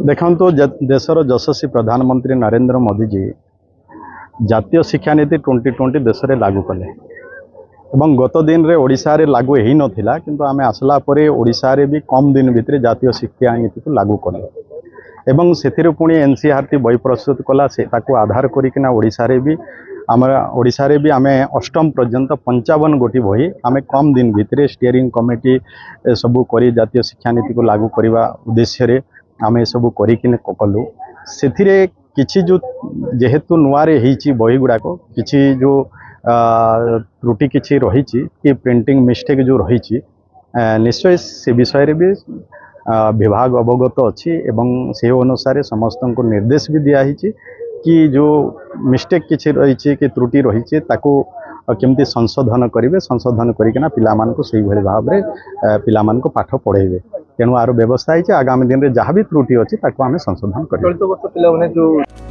देखो देशर यशस्वी प्रधानमंत्री नरेंद्र मोदी जी जातीय शिक्षा नीति 2020 देश में लागू कले एवं गत दिन रे ओडिशा रे लागू ही नथिला किंतु आमे आसला परे ओडिशा रे भी कम दिन भितर जातीय शिक्षा नीति को लागू कले एवं से पुणी एनसीईआरटी बही प्रस्तुत कला से ताकू आधार करिकिना ओडिशा रे भी आमे अष्टम पर्यंत 55 गोटी बही आमे कम दिन भितर स्टीयरिंग कमिटी सबू करी जातीय शिक्षा नीति को लागू करने उद्देश्य रे आमे सबू करिकिने कलु से किछि जो जेहेतु नुआरे हिची बही गुड़ाक किछि जो त्रुटि किछि रही कि प्रिंटिंग मिस्टेक जो रही निश्चय से विषय रे भी विभाग अवगत अच्छी एवं से अनुसार समस्त को निर्देश भी दिखाई कि जो मिस्टेक किछि रही कि त्रुटि रही ताकू केमती संशोधन करेंगे संशोधन करना पिला से भाव में पिला पाठ पढ़ेबे तेणु आर व्यवस्था है आगामी दिन में जहाँ भी त्रुटि अच्छी आम संशोधन कर।